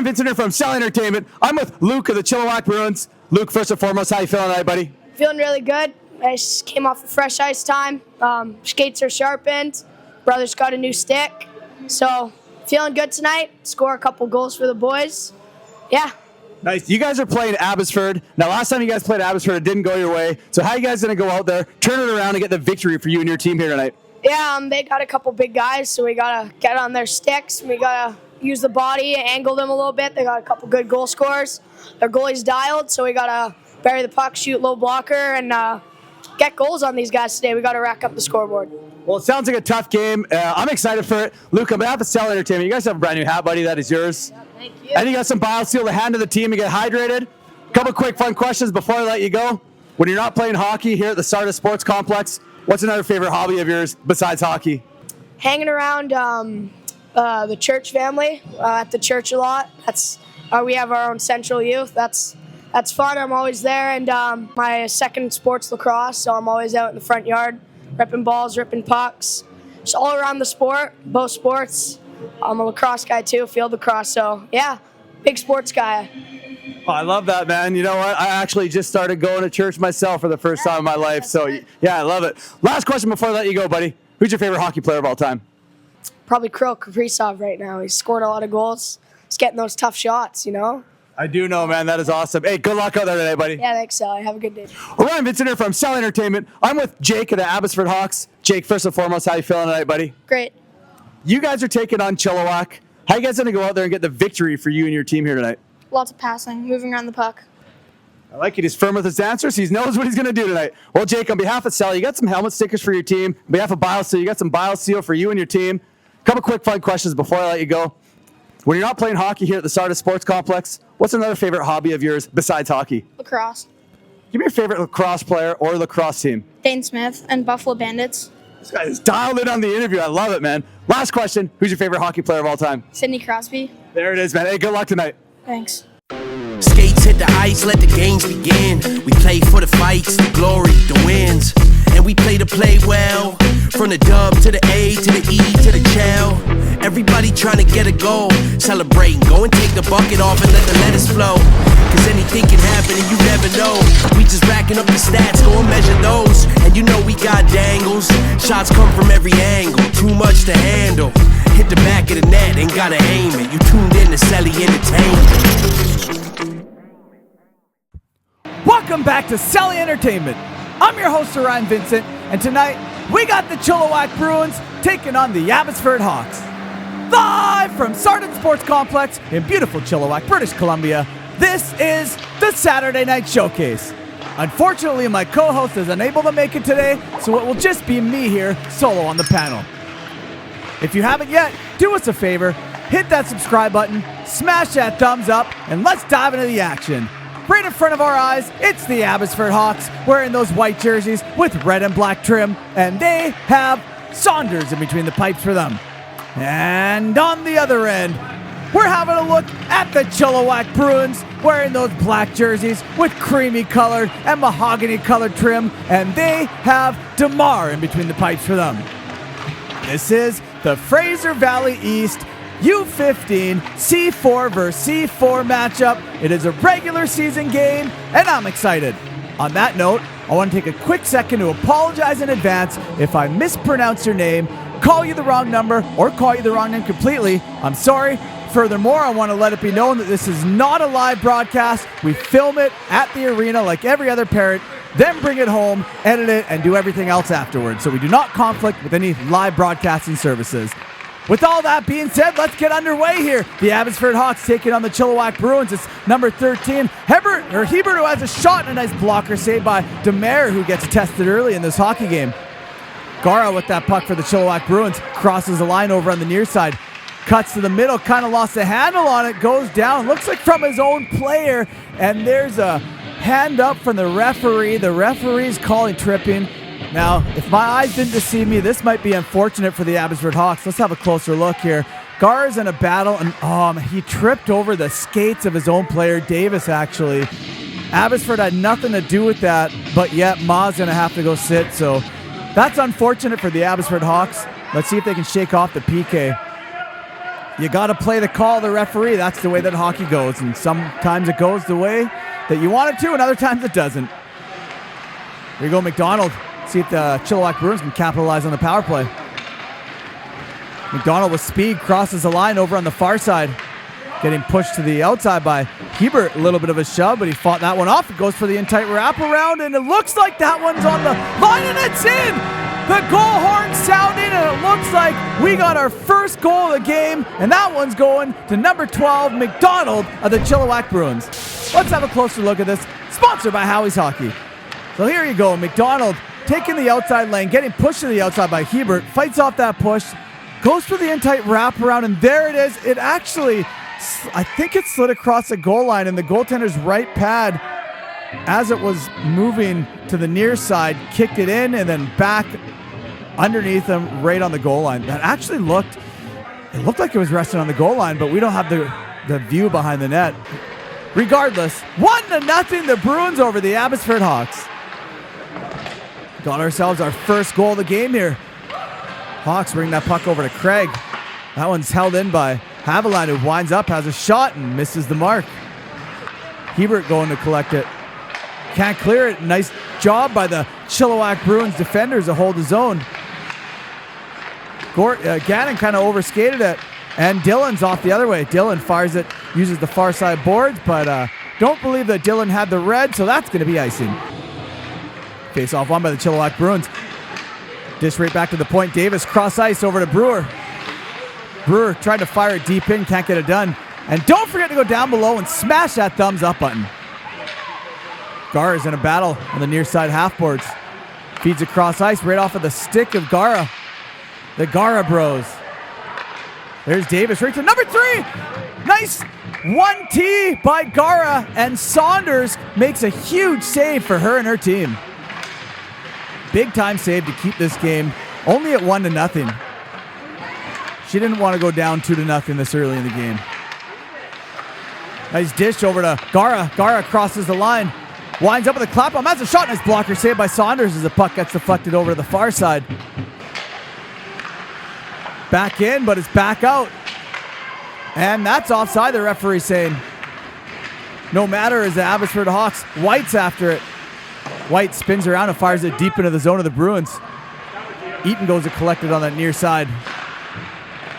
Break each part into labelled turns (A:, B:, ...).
A: Orion, Vincent here from Celly Entertainment. I'm with Luke of the Chilliwack Bruins. Luke, first and foremost, how you feeling tonight, buddy?
B: Feeling really good. I just came off of fresh ice time. Skates are sharpened. Brother's got a new stick. So, feeling good tonight. Score a couple goals for the boys. Yeah.
A: Nice. You guys are playing Abbotsford. Now, last time you guys played Abbotsford, it didn't go your way. So how are you guys going to go out there, turn it around, and get the victory for you and your team here tonight?
B: Yeah, they got a couple big guys, so we got to get on their sticks. We got to use the body, angle them a little bit. They got a couple good goal scorers. Their goalie's dialed, so we got to bury the puck, shoot low blocker, and get goals on these guys today. We got to rack up the scoreboard.
A: Well, it sounds like a tough game. I'm excited for it. Luke, on behalf of Celly Entertainment, you guys have a brand new hat, buddy. That is yours.
B: Yeah, thank you.
A: And you got some BioSteel to hand to the team and get hydrated. Couple quick fun questions before I let you go. When you're not playing hockey here at the Sardis Sports Complex, what's another favorite hobby of yours besides hockey?
B: Hanging around the church family at the church a lot. That's we have our own central youth. That's fun. I'm always there. And my second sport's lacrosse, so I'm always out in the front yard, ripping balls, ripping pucks. Just all around the sport, both sports. I'm a lacrosse guy too, field lacrosse. So yeah, big sports guy.
A: Oh, I love that, man. You know what? I actually just started going to church myself for the first time in my life. So yeah, I love it. Last question before I let you go, buddy. Who's your favorite hockey player of all time?
B: Probably Kirill Kaprizov right now. He's scored a lot of goals. He's getting those tough shots, you know?
A: I do know, man. That is awesome. Hey, good luck out there today, buddy.
B: Yeah, thanks, Sally. Have a good day.
A: Orion, Vincent here from Celly Entertainment. I'm with Jake of the Abbotsford Hawks. Jake, first and foremost, how you feeling tonight, buddy?
B: Great.
A: You guys are taking on Chilliwack. How you guys going to go out there and get the victory for you and your team here tonight?
C: Lots of passing, moving around the puck.
A: I like it. He's firm with his answers. He knows what he's going to do tonight. Well, Jake, on behalf of Celly, you got some helmet stickers for your team. On behalf of BioSteel, you got some BioSteel for you and your team. A couple quick fun questions before I let you go. When you're not playing hockey here at the Sardis Sports Complex, what's another favorite hobby of yours besides hockey?
C: Lacrosse.
A: Give me your favorite lacrosse player or lacrosse team.
C: Dane Smith and Buffalo Bandits.
A: This guy is dialed in on the interview. I love it, man. Last question. Who's your favorite hockey player of all time?
C: Sidney Crosby.
A: There it is, man. Hey, good luck tonight.
C: Thanks.
D: Skates hit the ice, let the games begin. We play for the fights, the glory, the wins. And we play well. From the dub to the A to the E to the shell. Everybody trying to get a goal. Celebrating, go and take the bucket off and let the lettuce flow. Cause anything can happen and you never know. We just racking up the stats, go and measure those. And you know we got dangles. Shots come from every angle, too much to handle. Hit the back of the net, ain't gotta aim it. You tuned in to Celly Entertainment.
E: Welcome back to Celly Entertainment. I'm your host, Orion Vincent, and tonight we got the Chilliwack Bruins taking on the Abbotsford Hawks. Live from Sardis Sports Complex in beautiful Chilliwack, British Columbia, this is the Saturday Night Showcase. Unfortunately, my co-host is unable to make it today, so it will just be me here, solo on the panel. If you haven't yet, do us a favor, hit that subscribe button, smash that thumbs up, and let's dive into the action. Right in front of our eyes, it's the Abbotsford Hawks wearing those white jerseys with red and black trim, and they have Saunders in between the pipes for them. And on the other end, we're having a look at the Chilliwack Bruins wearing those black jerseys with creamy colored and mahogany colored trim, and they have DeMar in between the pipes for them. This is the Fraser Valley East U15 C4 versus C4 matchup. It is a regular season game, and I'm excited. On that note, I want to take a quick second to apologize in advance if I mispronounce your name, call you the wrong number, or call you the wrong name completely. I'm sorry. Furthermore, I want to let it be known that this is not a live broadcast. We film it at the arena like every other parent, then bring it home, edit it, and do everything else afterwards. So we do not conflict with any live broadcasting services. With all that being said, let's get underway here. The Abbotsford Hawks taking on the Chilliwack Bruins. It's number 13, Hebert, who has a shot and a nice blocker saved by DeMar, who gets tested early in this hockey game. Gara with that puck for the Chilliwack Bruins, crosses the line over on the near side, cuts to the middle, kind of lost the handle on it, goes down, looks like from his own player, and there's a hand up from the referee. The referee's calling tripping. Now, if my eyes didn't deceive me, this might be unfortunate for the Abbotsford Hawks. Let's have a closer look here. Gar's in a battle, and he tripped over the skates of his own player, Davis, actually. Abbotsford had nothing to do with that, but yet Ma's going to have to go sit, so that's unfortunate for the Abbotsford Hawks. Let's see if they can shake off the PK. you got to play the call of the referee. That's the way that hockey goes. And sometimes it goes the way that you want it to, and other times it doesn't. Here you go, McDonald. See if the Chilliwack Bruins can capitalize on the power play. McDonald with speed crosses the line over on the far side. Getting pushed to the outside by Hebert. A little bit of a shove, but he fought that one off. It goes for the in-tight wraparound, and it looks like that one's on the line, and it's in! The goal horn sounding, and it looks like we got our first goal of the game, and that one's going to number 12, McDonald of the Chilliwack Bruins. Let's have a closer look at this. Sponsored by Howie's Hockey. So here you go, McDonald taking the outside lane, getting pushed to the outside by Hebert, fights off that push, goes for the in-tight wraparound, and there it is. It actually, I think it slid across the goal line, and the goaltender's right pad, as it was moving to the near side, kicked it in and then back underneath him right on the goal line. That actually looked like it was resting on the goal line, but we don't have the view behind the net. Regardless, 1-0 the Bruins over the Abbotsford Hawks. Got ourselves our first goal of the game here. Hawks bring that puck over to Craig. That one's held in by Haviland, who winds up, has a shot and misses the mark. Hebert going to collect it. Can't clear it. Nice job by the Chilliwack Bruins defenders to hold his own. Gannon kind of overskated it, and Dylan's off the other way. Dylan fires it, uses the far side boards, but don't believe that Dylan had the red, so that's going to be icing. Face off won by the Chilliwack Bruins. Dish right back to the point. Davis cross ice over to Brewer. Brewer tried to fire it deep in, can't get it done. And don't forget to go down below and smash that thumbs up button. Gara's in a battle on the near side half boards. Feeds across ice right off of the stick of Gara. The Gara bros. There's Davis right to number 3. Nice 1T by Gara, and Saunders makes a huge save for her and her team. Big time save to keep this game only at 1-0. She didn't want to go down 2-0 this early in the game. Nice dish over to Gara. Gara crosses the line. Winds up with a clap on. That's a shot. Nice blocker saved by Saunders as the puck gets deflected over to the far side. Back in, but it's back out. And that's offside, the referee saying. No matter as the Abbotsford Hawks. White's after it. White spins around and fires it deep into the zone of the Bruins. Eaton goes to collect it on that near side.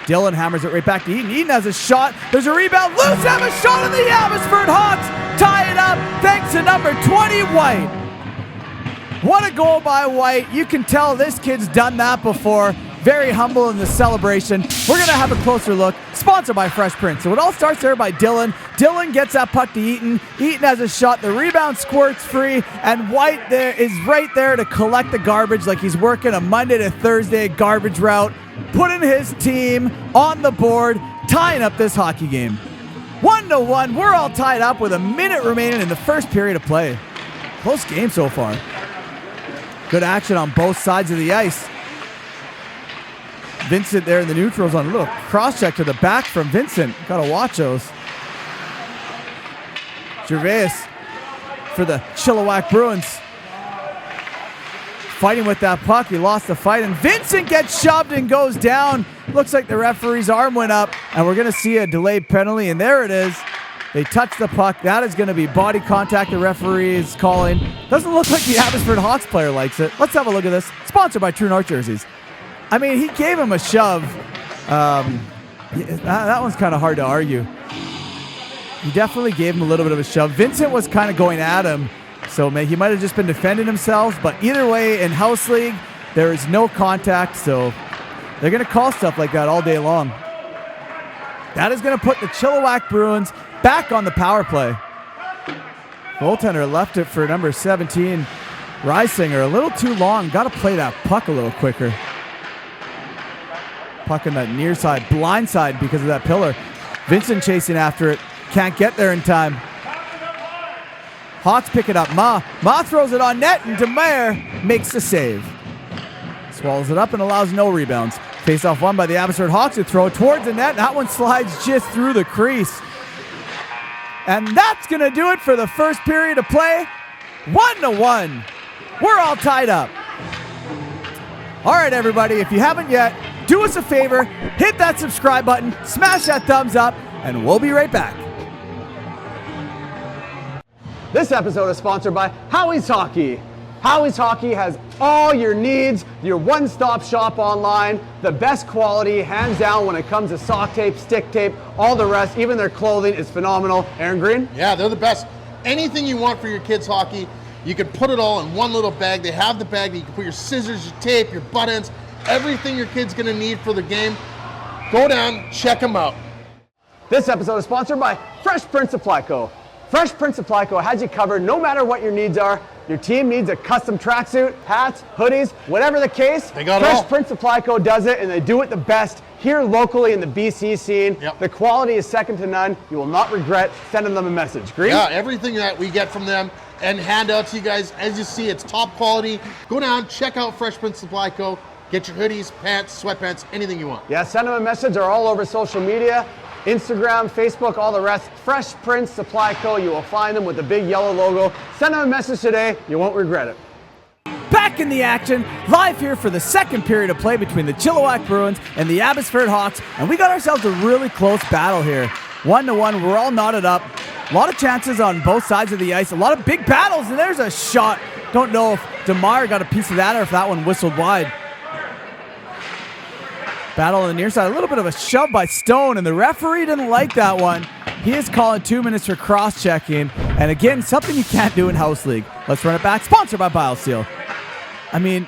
E: Dylan hammers it right back to Eaton. Eaton has a shot. There's a rebound. Loose have a shot, and the Abbotsford Hawks tie it up thanks to number 20, White. What a goal by White. You can tell this kid's done that before. Very humble in the celebration. We're going to have a closer look. Sponsored by Fresh Prince. So it all starts there by Dylan. Dylan gets that puck to Eaton. Eaton has a shot. The rebound squirts free. And White there is right there to collect the garbage like he's working a Monday to Thursday garbage route. Putting his team on the board. Tying up this hockey game. 1-1. We're all tied up with a minute remaining in the first period of play. Close game so far. Good action on both sides of the ice. Vincent there in the neutral zone. A little cross-check to the back from Vincent. Got to watch those. Gervais for the Chilliwack Bruins. Fighting with that puck. He lost the fight. And Vincent gets shoved and goes down. Looks like the referee's arm went up. And we're going to see a delayed penalty. And there it is. They touch the puck. That is going to be body contact the referee is calling. Doesn't look like the Abbotsford Hawks player likes it. Let's have a look at this. Sponsored by True North Jerseys. I mean, he gave him a shove. That one's kind of hard to argue. He definitely gave him a little bit of a shove. Vincent was kind of going at him, so he might have just been defending himself. But either way, in house league, there is no contact, so they're going to call stuff like that all day long. That is going to put the Chilliwack Bruins back on the power play. Goaltender left it for number 17, Reisinger. A little too long. Got to play that puck a little quicker. Puck in that near side, blind side because of that pillar. Vincent chasing after it. Can't get there in time. Hawks pick it up. Ma throws it on net, and DeMeyer makes the save. Swallows it up and allows no rebounds. Face-off won by the Abbotsford Hawks who throw it towards the net. That one slides just through the crease. And that's going to do it for the first period of play. 1-1. We're all tied up. All right, everybody, if you haven't yet, do us a favor, hit that subscribe button, smash that thumbs up, and we'll be right back.
A: This episode is sponsored by Howie's Hockey. Howie's Hockey has all your needs, your one-stop shop online, the best quality, hands down when it comes to sock tape, stick tape, all the rest, even their clothing is phenomenal. Aaron Green?
F: Yeah, they're the best. Anything you want for your kids' hockey, you can put it all in one little bag. They have the bag that you can put your scissors, your tape, your buttons, everything your kid's gonna need for the game. Go down, check them out.
A: This episode is sponsored by Fresh Print Supply Co. Fresh Print Supply Co. has you covered no matter what your needs are. Your team needs a custom tracksuit, hats, hoodies, whatever the case.
F: They got it all.
A: Fresh Print Supply Co. does it, and they do it the best here locally in the BC scene.
F: Yep.
A: The quality is second to none. You will not regret sending them a message. Green?
F: Yeah, everything that we get from them and hand out to you guys, as you see, it's top quality. Go down, check out Fresh Print Supply Co. Get your hoodies, pants, sweatpants, anything you want.
A: Yeah, send them a message. They're all over social media. Instagram, Facebook, all the rest. Fresh Prince Supply Co. You will find them with the big yellow logo. Send them a message today. You won't regret it.
E: Back in the action, live here for the second period of play between the Chilliwack Bruins and the Abbotsford Hawks, and we got ourselves a really close battle here. 1-1, we're all knotted up. A lot of chances on both sides of the ice, a lot of big battles, and there's a shot. Don't know if DeMar got a piece of that or if that one whistled wide. Battle on the near side, a little bit of a shove by Stone, and the referee didn't like that one. He is calling 2 minutes for cross-checking, and again, something you can't do in House League. Let's run it back, sponsored by BioSteel. I mean,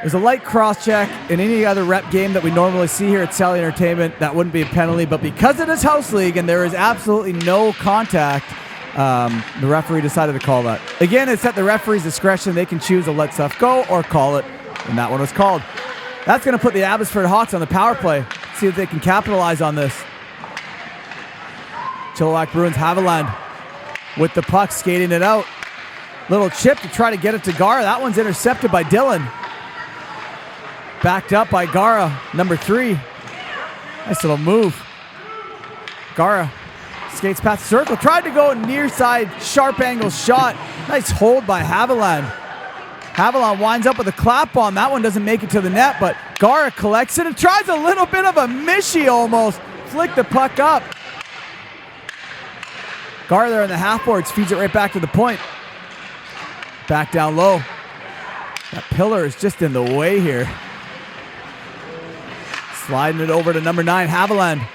E: there's a light cross-check in any other rep game that we normally see here at Celly Entertainment. That wouldn't be a penalty, but because it is House League and there is absolutely no contact, the referee decided to call that. Again, it's at the referee's discretion. They can choose to let stuff go or call it, and that one was called. That's going to put the Abbotsford Hawks on the power play. See if they can capitalize on this. Chilliwack Bruins Haviland with the puck, skating it out. Little chip to try to get it to Gara. That one's intercepted by Dylan. Backed up by Gara, number 3. Nice little move. Gara skates past the circle. Tried to go near side, sharp angle shot. Nice hold by Haviland. Haviland winds up with a clap on. That one doesn't make it to the net, but Gara collects it and tries a little bit of a mishy almost. Flick the puck up. Gara there in the half boards feeds it right back to the point. Back down low. That pillar is just in the way here. Sliding it over to number 9, Haviland.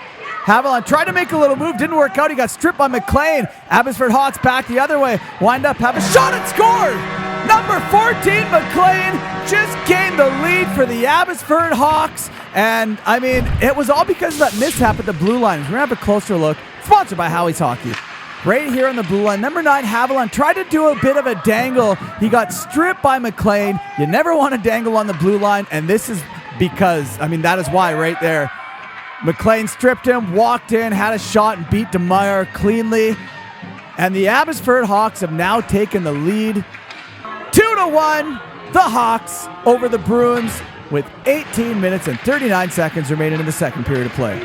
E: Haviland tried to make a little move, didn't work out. He got stripped by McLean. Abbotsford Hawks back the other way. Wind up, have a shot and scored! Number 14, McLean, just gained the lead for the Abbotsford Hawks. And, I mean, it was all because of that mishap at the blue line. We're going to have a closer look. Sponsored by Howie's Hockey. Right here on the blue line, number 9, Haviland, tried to do a bit of a dangle. He got stripped by McLean. You never want to dangle on the blue line, and this is because, I mean, that is why right there. McLean stripped him, walked in, had a shot, and beat DeMar cleanly. And the Abbotsford Hawks have now taken the lead. 2-1, the Hawks over the Bruins with 18 minutes and 39 seconds remaining in the second period of play.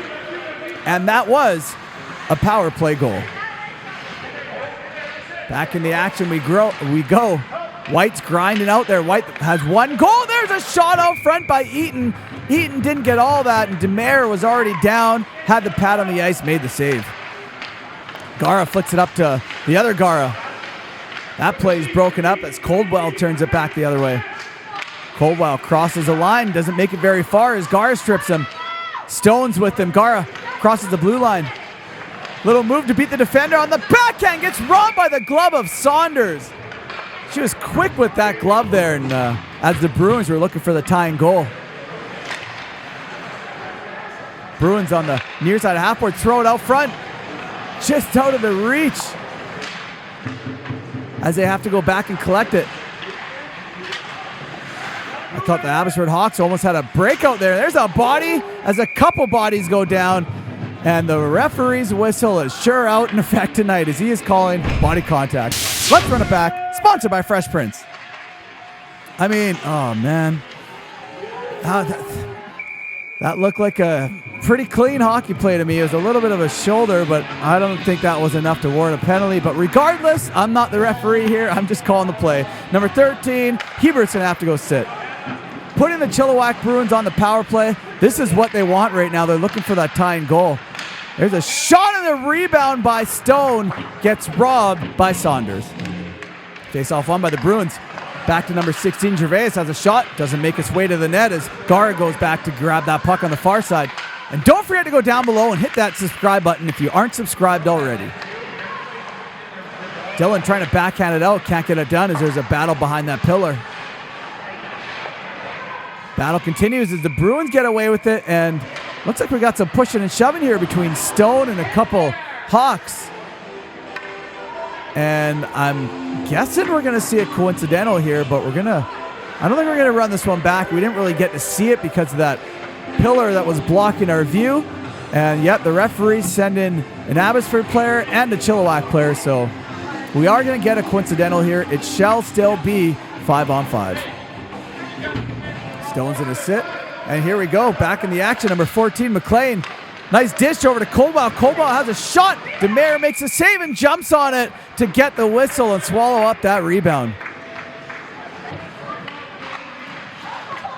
E: And that was a power play goal. Back in the action we go. White's grinding out there. White has one goal. There's a shot out front by Eaton. Eaton didn't get all that, and DeMar was already down, had the pad on the ice, made the save. Gara flicks it up to the other Gara. That play is broken up as Coldwell turns it back the other way. Coldwell crosses the line, doesn't make it very far as Gara strips him. Stone's with him. Gara crosses the blue line. Little move to beat the defender on the backhand. Gets robbed by the glove of Saunders. She was quick with that glove there, and as the Bruins were looking for the tying goal. Bruins on the near side of half board, throw it out front. Just out of the reach. As they have to go back and collect it. I thought the Abbotsford Hawks almost had a breakout there. There's a body as a couple bodies go down. And the referee's whistle is sure out in effect tonight as he is calling body contact. Let's run it back. Sponsored by Fresh Prince. I mean, oh man. That looked like a pretty clean hockey play to me. It was a little bit of a shoulder, but I don't think that was enough to warrant a penalty. But regardless, I'm not the referee here. I'm just calling the play. Number 13, Hubert's going to have to go sit. putting the Chilliwack Bruins on the power play. This is what they want right now. They're looking for that tying goal. There's a shot and a rebound by Stone. Gets robbed by Saunders. Face off won by the Bruins. Back to number 16, Gervais has a shot. Doesn't make its way to the net as Gara goes back to grab that puck on the far side. And don't forget to go down below and hit that subscribe button if you aren't subscribed already. Dylan trying to backhand it out. Can't get it done as there's a battle behind that pillar. Battle continues as the Bruins get away with it, and looks like we got some pushing and shoving here between Stone and a couple Hawks. And I'm guessing we're going to see a coincidental here, but I don't think we're going to run this one back. We didn't really get to see it because of that pillar that was blocking our view. And yet the referees send in an Abbotsford player and a Chilliwack player, so we are going to get a coincidental here. It shall still be 5-on-5. Stone's in a sit. And here we go. Back in the action. Number 14, McLean. Nice dish over to Cobalt. Cobalt has a shot. Demare makes a save and jumps on it to get the whistle and swallow up that rebound.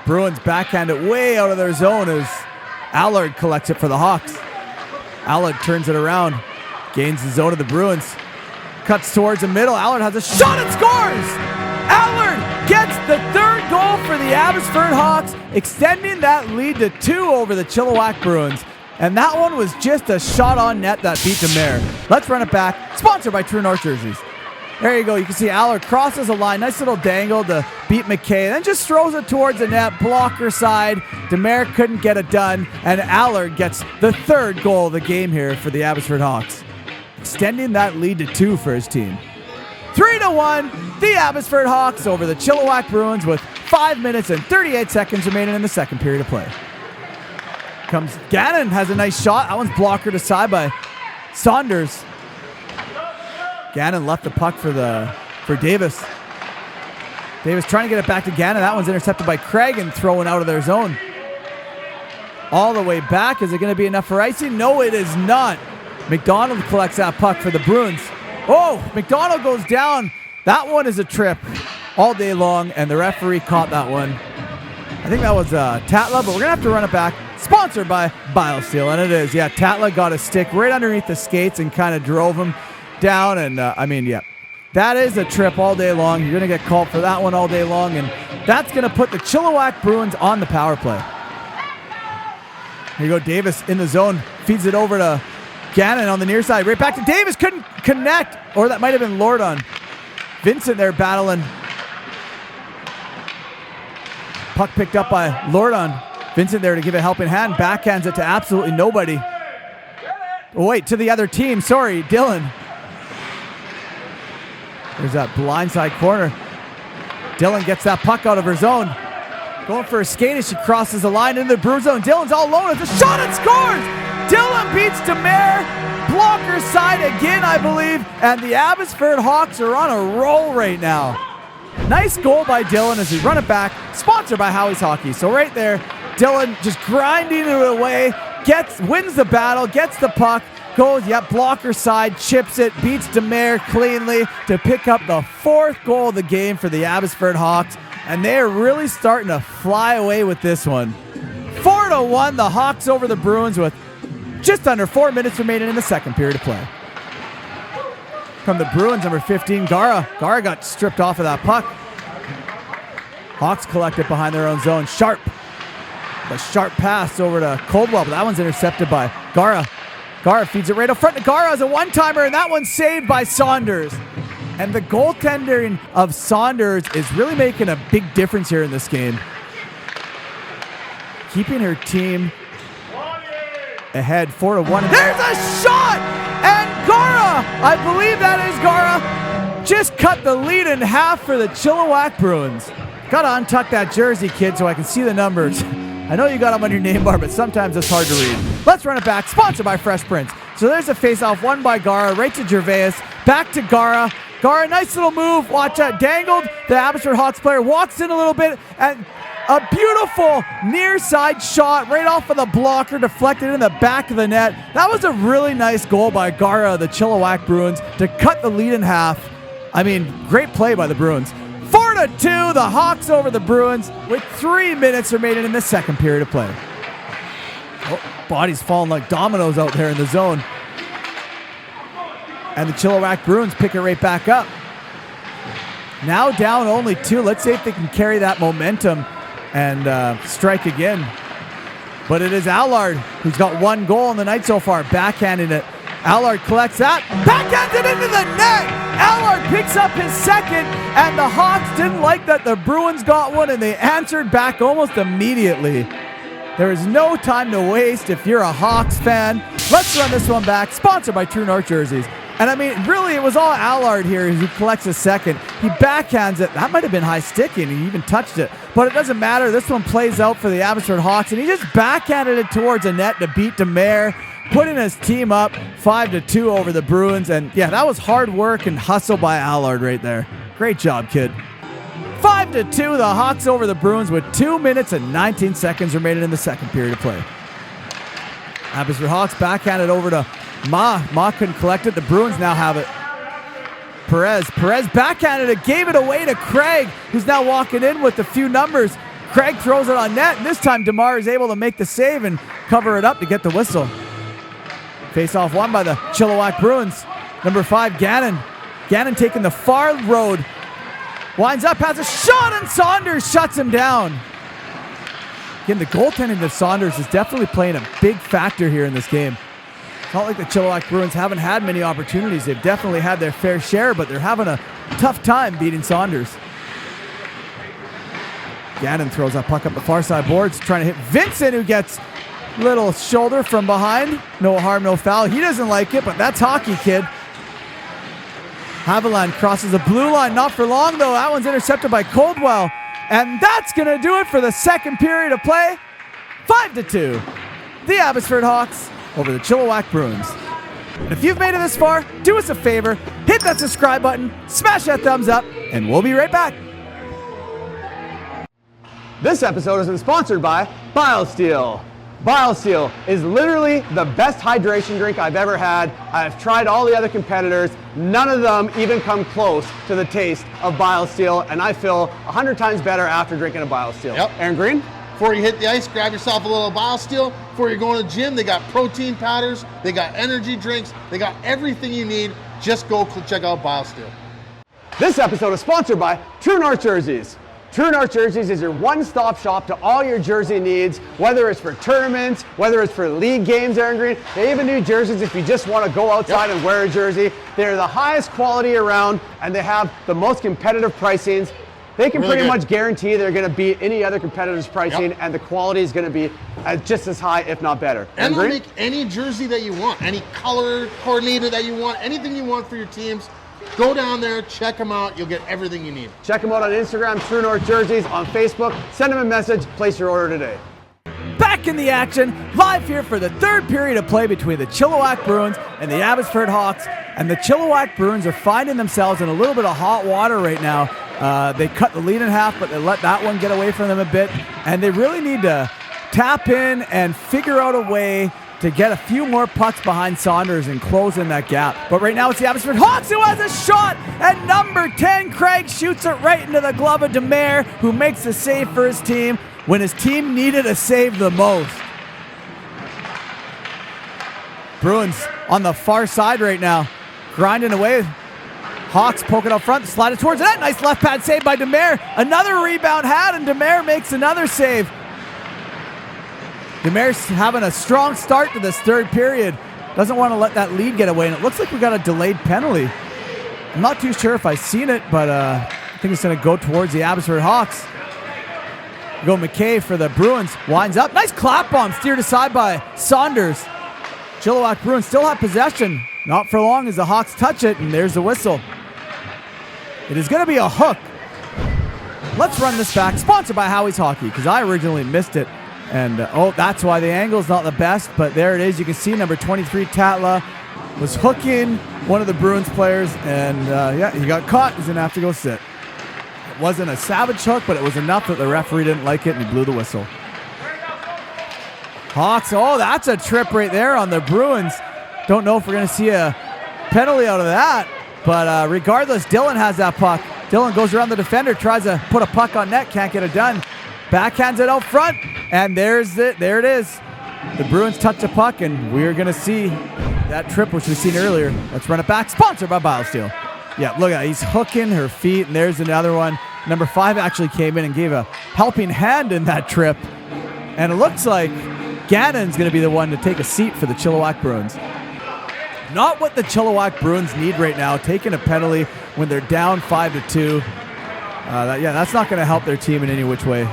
E: Bruins backhand it way out of their zone as Allard collects it for the Hawks. Allard turns it around. Gains the zone of the Bruins. Cuts towards the middle. Allard has a shot and scores! Allard gets the third goal for the Abbotsford Hawks, extending that lead to 2 over the Chilliwack Bruins. And that one was just a shot on net that beat Demare. Let's run it back. Sponsored by True North Jerseys. There you go. You can see Allard crosses the line. Nice little dangle to beat McKay. Then just throws it towards the net. Blocker side. Demare couldn't get it done. And Allard gets the third goal of the game here for the Abbotsford Hawks, extending that lead to 2 for his team. 3-1, the Abbotsford Hawks over the Chilliwack Bruins with 5 minutes and 38 seconds remaining in the second period of play. Comes Gannon, has a nice shot. That one's blockered aside by Saunders. Gannon left the puck for Davis. Davis trying to get it back to Gannon. That one's intercepted by Craig and thrown out of their zone. All the way back. Is it going to be enough for icing? No, it is not. McDonald collects that puck for the Bruins. Oh, McDonald goes down. That one is a trip all day long, and the referee caught that one. I think that was Tatla, but we're going to have to run it back. Sponsored by BioSteel, and it is. Yeah, Tatla got a stick right underneath the skates and kind of drove him down, and that is a trip all day long. You're going to get called for that one all day long, and that's going to put the Chilliwack Bruins on the power play. Here you go, Davis in the zone, feeds it over to Gannon on the near side. Right back to Davis. Couldn't connect. Or that might have been Lordon. Vincent there battling. Puck picked up by Lordon. Vincent there to give a helping hand. Backhands it to absolutely nobody. Oh, wait, to the other team. Sorry, Dylan. There's that blindside corner. Dylan gets that puck out of her zone. Going for a skate as she crosses the line into the Bruins zone. Dylan's all alone. It's a shot and scores! Dylan beats Demare. Blocker side again, I believe. And the Abbotsford Hawks are on a roll right now. Nice goal by Dylan as we run it back. Sponsored by Howie's Hockey. So right there, Dylan just grinding it away. Wins the battle, gets the puck. Goes, blocker side, chips it, beats Demare cleanly to pick up the 4th goal of the game for the Abbotsford Hawks. And they are really starting to fly away with this one. 4-1, the Hawks over the Bruins with just under 4 minutes remaining in the second period of play. From the Bruins, number 15, Gara. Gara got stripped off of that puck. Hawks collect it behind their own zone. Sharp. The sharp pass over to Coldwell, but that one's intercepted by Gara. Gara feeds it right up front to Gara as a one-timer, and that one's saved by Saunders. And the goaltending of Saunders is really making a big difference here in this game. Keeping her team ahead 4-1. There's a shot! And Gara, I believe that is Gara, just cut the lead in half for the Chilliwack Bruins. Gotta untuck that jersey, kid, so I can see the numbers. I know you got them on your name bar, but sometimes it's hard to read. Let's run it back. Sponsored by Fresh Prince. So there's a face-off, won by Gara, right to Gervais, back to Gara. Gara, nice little move. Watch that. Dangled. The Abbotsford Hawks player walks in a little bit, and a beautiful near side shot right off of the blocker, deflected in the back of the net. That was a really nice goal by Gara, the Chilliwack Bruins, to cut the lead in half. I mean, great play by the Bruins. 4 4-2, the Hawks over the Bruins with 3 minutes remaining in the second period of play. Oh, bodies falling like dominoes out there in the zone. And the Chilliwack Bruins pick it right back up. Now down only 2. Let's see if they can carry that momentum and strike again. But it is Allard who's got 1 goal in the night so far, backhanding it. Allard collects that, backhands it into the net. Allard picks up his second, and the Hawks didn't like that the Bruins got one, and they answered back almost immediately. There is no time to waste if you're a Hawks fan. Let's run this one back, sponsored by True North Jerseys. And I mean, really, it was all Allard here who collects a second. He backhands it. That might have been high sticky, and he even touched it. But it doesn't matter. This one plays out for the Abbotsford Hawks, and he just backhanded it towards the net to beat Demare, putting his team up 5-2 over the Bruins. And yeah, that was hard work and hustle by Allard right there. Great job, kid. 5-2, the Hawks over the Bruins with 2 minutes and 19 seconds remaining in the second period of play. Abbotsford Hawks backhanded over to Ma. Ma couldn't collect it. The Bruins now have it. Perez backhanded it, gave it away to Craig, who's now walking in with a few numbers. Craig throws it on net, and this time DeMar is able to make the save and cover it up to get the whistle. Face-off won by the Chilliwack Bruins. Number 5, Gannon. Gannon taking the far road. Winds up, has a shot, and Saunders shuts him down. Again, the goaltending of Saunders is definitely playing a big factor here in this game. It's not like the Chilliwack Bruins haven't had many opportunities. They've definitely had their fair share, but they're having a tough time beating Saunders. Gannon throws that puck up the far side boards, trying to hit Vincent, who gets little shoulder from behind. No harm, no foul. He doesn't like it, but that's hockey, kid. Haviland crosses the blue line, not for long though. That one's intercepted by Coldwell. And that's going to do it for the second period of play. 5-2. The Abbotsford Hawks over the Chilliwack Bruins. And if you've made it this far, do us a favor, hit that subscribe button, smash that thumbs up, and we'll be right back.
A: This episode has been sponsored by BioSteel. BioSteel is literally the best hydration drink I've ever had. I've tried all the other competitors. None of them even come close to the taste of BioSteel, and I feel 100 times better after drinking a BioSteel.
F: Yep.
A: Aaron Green?
F: Before you hit the ice, grab yourself a little BioSteel. Before you're going to the gym, they got protein powders, they got energy drinks, they got everything you need. Just go check out BioSteel.
A: This episode is sponsored by True North Jerseys. True North Jerseys is your one-stop shop to all your jersey needs, whether it's for tournaments, whether it's for league games, Aaron Green. They even do jerseys if you just want to go outside and wear a jersey. They're the highest quality around, and they have the most competitive pricings. They can pretty much guarantee they're going to beat any other competitor's pricing, and the quality is going to be just as high, if not better.
F: And they'll make any jersey that you want, any color coordinated that you want, anything you want for your teams. Go down there, check them out. You'll get everything you need.
A: Check them out on Instagram, True North Jerseys, on Facebook. Send them a message. Place your order today.
E: Back in the action, live here for the third period of play between the Chilliwack Bruins and the Abbotsford Hawks. And the Chilliwack Bruins are finding themselves in a little bit of hot water right now. They cut the lead in half, but they let that one get away from them a bit. And they really need to tap in and figure out a way to get a few more pucks behind Saunders and close in that gap. But right now it's the Abbotsford Hawks who has a shot, and number 10, Craig, shoots it right into the glove of Demare, who makes the save for his team when his team needed a save the most. Bruins on the far side right now, grinding away. Hawks poking up front, slide it towards the net. Nice left pad save by Demare. Another rebound had, and Demare makes another save. Demare's having a strong start to this third period. Doesn't want to let that lead get away, and it looks like we got a delayed penalty. I'm not too sure if I've seen it, but I think it's going to go towards the Abbotsford Hawks. Go McKay for the Bruins. Winds up. Nice clap bomb steered aside by Saunders. Chilliwack Bruins still have possession. Not for long as the Hawks touch it, and there's the whistle. It is going to be a hook. Let's run this back. Sponsored by Howie's Hockey, because I originally missed it. And, that's why the angle's not the best, but there it is. You can see number 23, Tatla, was hooking one of the Bruins players, and, he got caught. He's going to have to go sit. It wasn't a savage hook, but it was enough that the referee didn't like it, and he blew the whistle. Hawks, that's a trip right there on the Bruins. Don't know if we're going to see a penalty out of that, but regardless, Dylan has that puck. Dylan goes around the defender, tries to put a puck on net, can't get it done. Backhands it out front, and there's it. There it is. The Bruins touch the puck, and we're going to see that trip, which we've seen earlier. Let's run it back. Sponsored by BioSteel. Yeah, look at it. He's hooking her feet, and there's another one. Number 5 actually came in and gave a helping hand in that trip. And it looks like Gannon's going to be the one to take a seat for the Chilliwack Bruins. Not what the Chilliwack Bruins need right now, taking a penalty when they're down 5-2. That's not going to help their team in any which way.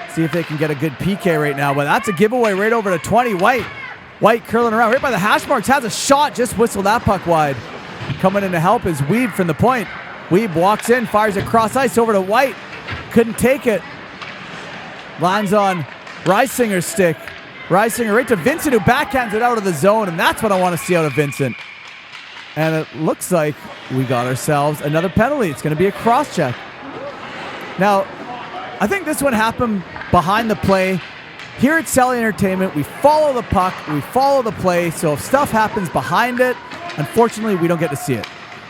E: See if they can get a good PK right now, but that's a giveaway right over to 20. White curling around right by the hash marks, has a shot, just whistled that puck wide. Coming in to help is Weeb from the point. Weeb walks in, fires across ice over to White. Couldn't take it. Lands on Reisinger's stick. Reisinger right to Vincent, who backhands it out of the zone, and that's what I want to see out of Vincent. And it looks like we got ourselves another penalty. It's going to be a cross-check. Now, I think this one happened behind the play. Here at Celly Entertainment, we follow the puck, we follow the play, so if stuff happens behind it, unfortunately, we don't get to see it.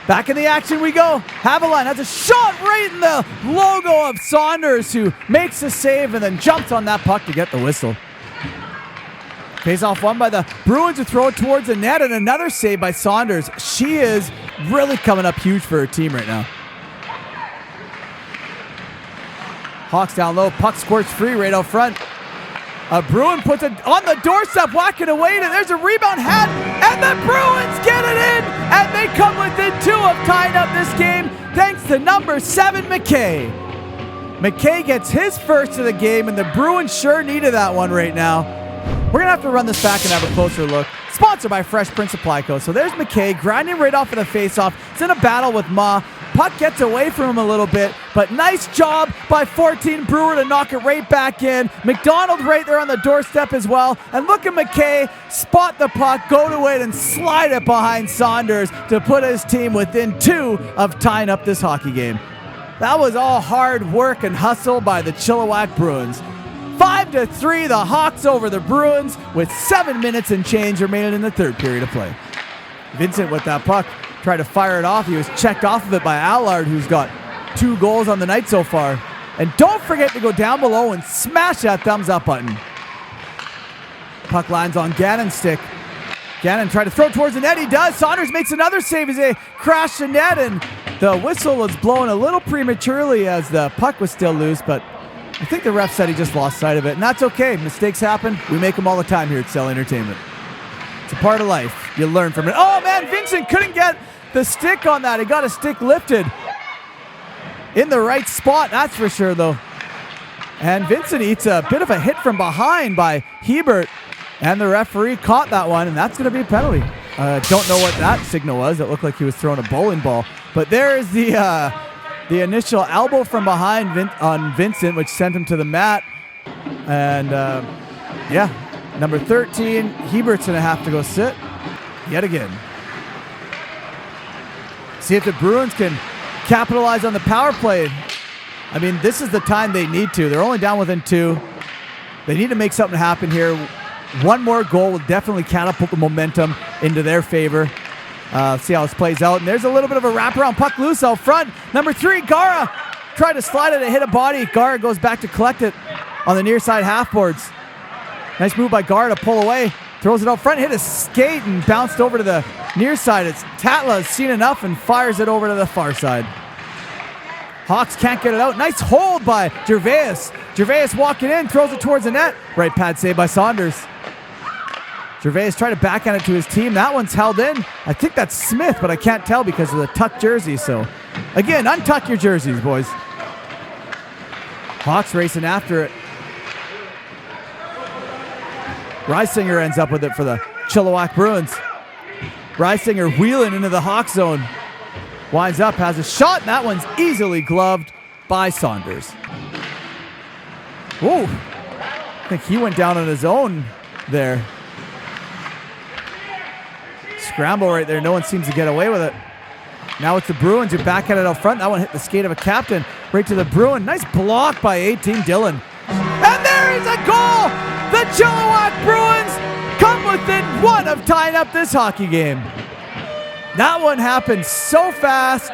E: Back in the action we go. Haviland has a shot right in the logo of Saunders, who makes the save and then jumps on that puck to get the whistle. Pays off one by the Bruins, who throw it towards the net, and another save by Saunders. She is really coming up huge for her team right now. Hawks down low, puck squirts free right out front. A Bruin puts it on the doorstep, whacking away, and there's a rebound had, and the Bruins get it in, and they come within 2 of tying up this game thanks to number 7, McKay. McKay gets his first of the game, and the Bruins sure needed that one right now. We're going to have to run this back and have a closer look. Sponsored by Fresh Prince Supply Co. So there's McKay grinding right off of the faceoff. It's in a battle with Ma. Puck gets away from him a little bit, but nice job by 14 Brewer to knock it right back in. McDonald right there on the doorstep as well. And look at McKay spot the puck, go to it, and slide it behind Saunders to put his team within 2 of tying up this hockey game. That was all hard work and hustle by the Chilliwack Bruins. 5-3, the Hawks over the Bruins with 7 minutes and change remaining in the third period of play. Vincent with that puck tried to fire it off. He was checked off of it by Allard, who's got 2 goals on the night so far. And don't forget to go down below and smash that thumbs up button. Puck lands on Gannon's stick. Gannon tried to throw towards the net. He does. Saunders makes another save as they crash the net, and the whistle was blown a little prematurely as the puck was still loose, but I think the ref said he just lost sight of it, and that's okay. Mistakes happen. We make them all the time here at Celly Entertainment. It's a part of life. You learn from it. Oh, man, Vincent couldn't get the stick on that. He got a stick lifted in the right spot, that's for sure, though. And Vincent eats a bit of a hit from behind by Hebert, and the referee caught that one, and that's going to be a penalty. Don't know what that signal was. It looked like he was throwing a bowling ball. But there is the initial elbow from behind on Vincent, which sent him to the mat. And, number 13, Hebert's going to have to go sit yet again. See if the Bruins can capitalize on the power play. I mean, this is the time they need to. They're only down within 2. They need to make something happen here. One more goal will definitely catapult the momentum into their favor. See how this plays out. And there's a little bit of a wraparound puck loose out front. Number 3, Gara tried to slide it and hit a body. Gara goes back to collect it on the near side half boards. Nice move by Gara to pull away. Throws it out front, hit a skate and bounced over to the near side. It's Tatla has seen enough and fires it over to the far side. Hawks can't get it out. Nice hold by Gervais. Gervais walking in, throws it towards the net. Right pad save by Saunders. Gervais tried to backhand it to his team. That one's held in. I think that's Smith, but I can't tell because of the tucked jersey. So, again, untuck your jerseys, boys. Hawks racing after it. Reisinger ends up with it for the Chilliwack Bruins. Reisinger wheeling into the Hawk zone. Winds up, has a shot, and that one's easily gloved by Saunders. Ooh, I think he went down on his own there. Scramble right there. No one seems to get away with it. Now it's the Bruins who back at it out front. That one hit the skate of a captain right to the Bruin. Nice block by 18 Dylan. And there is a goal! The Chilliwack Bruins come within 1 of tying up this hockey game. That one happened so fast.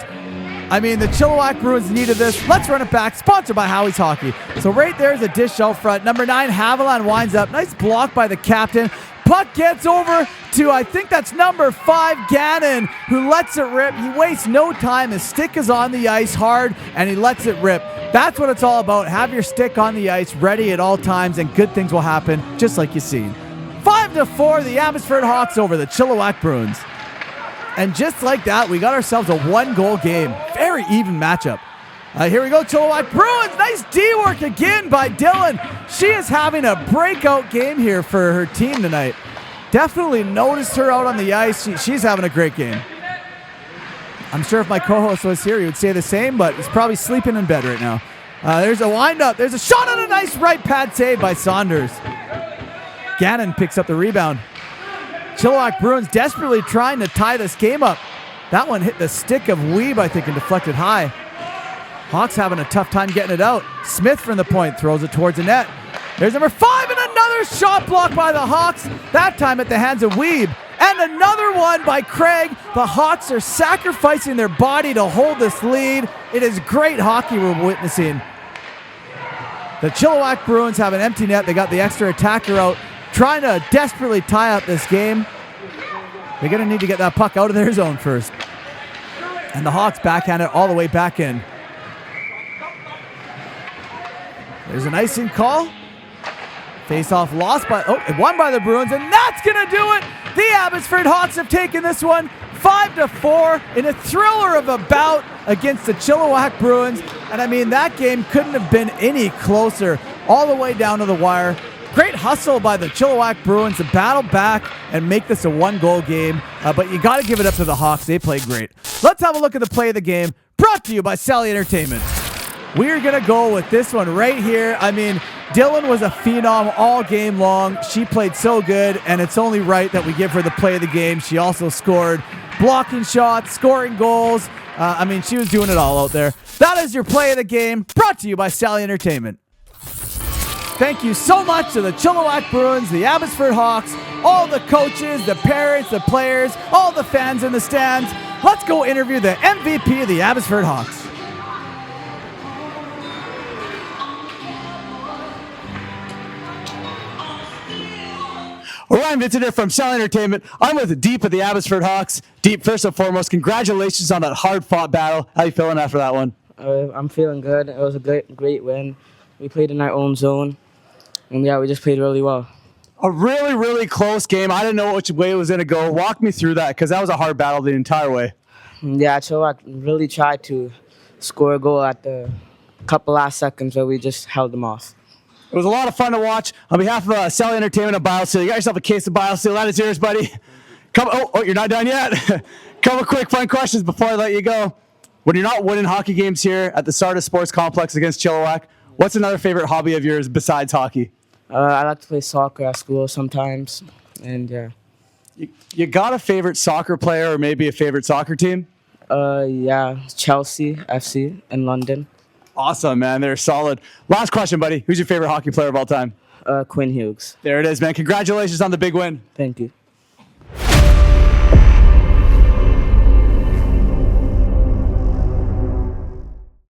E: I mean, the Chilliwack Bruins needed this. Let's run it back. Sponsored by Howie's Hockey. So right there's a dish out front. Number 9, Haviland winds up. Nice block by the captain. Puck gets over to, I think that's number 5, Gannon, who lets it rip. He wastes no time. His stick is on the ice hard, and he lets it rip. That's what it's all about. Have your stick on the ice, ready at all times, and good things will happen, just like you've seen. 5-4, the Abbotsford Hawks over the Chilliwack Bruins. And just like that, we got ourselves a 1-goal game. Very even matchup. Here we go, Chilliwack Bruins. Nice D work again by Dylan. She is having a breakout game here for her team tonight. Definitely noticed her out on the ice. She's having a great game. I'm sure if my co-host was here, he would say the same, but he's probably sleeping in bed right now. There's a wind-up. There's a shot on a nice right pad save by Saunders. Gannon picks up the rebound. Chilliwack Bruins desperately trying to tie this game up. That one hit the stick of Weeb, I think, and deflected high. Hawks having a tough time getting it out. Smith from the point throws it towards the net. There's number 5 and another shot blocked by the Hawks, that time at the hands of Weeb. And another one by Craig. The Hawks are sacrificing their body to hold this lead. It is great hockey we're witnessing. The Chilliwack Bruins have an empty net. They got the extra attacker out, trying to desperately tie up this game. They're going to need to get that puck out of their zone first. And the Hawks backhand it all the way back in. There's an icing call. Face-off lost by, won by the Bruins, and that's going to do it. The Abbotsford Hawks have taken this one 5-4 in a thriller of a bout against the Chilliwack Bruins. And I mean, that game couldn't have been any closer, all the way down to the wire. Great hustle by the Chilliwack Bruins to battle back and make this a 1-goal game. But you got to give it up to the Hawks. They played great. Let's have a look at the play of the game, brought to you by Celly Entertainment. We're going to go with this one right here. I mean, Dylan was a phenom all game long. She played so good, and it's only right that we give her the play of the game. She also scored blocking shots, scoring goals. I mean, she was doing it all out there. That is your play of the game, brought to you by Celly Entertainment. Thank you so much to the Chilliwack Bruins, the Abbotsford Hawks, all the coaches, the parents, the players, all the fans in the stands. Let's go interview the MVP of the Abbotsford Hawks.
A: Orion, Vincent here from Celly Entertainment. I'm with Deep of the Abbotsford Hawks. Deep, first and foremost, congratulations on that hard-fought battle. How are you feeling after that one?
G: I'm feeling good. It was a great win. We played in our own zone, and yeah, we just played really well.
A: A really, really close game. I didn't know which way it was going to go. Walk me through that, because that was a hard battle the entire way.
G: Yeah, Chilliwack really tried to score a goal at the couple last seconds, but we just held them off.
A: It was a lot of fun to watch. On behalf of Celly Entertainment and BioSteel, you got yourself a case of BioSteel. That is yours, buddy. You're not done yet? Couple quick fun questions before I let you go. When you're not winning hockey games here at the Sardis Sports Complex against Chilliwack, what's another favorite hobby of yours besides hockey?
G: I like to play soccer at school sometimes, and yeah.
A: You got a favorite soccer player or maybe a favorite soccer team?
G: Yeah, Chelsea FC in London.
A: Awesome, man. They're solid. Last question, buddy. Who's your favorite hockey player of all time?
G: Quinn Hughes.
A: There it is, man. Congratulations on the big win.
G: Thank you.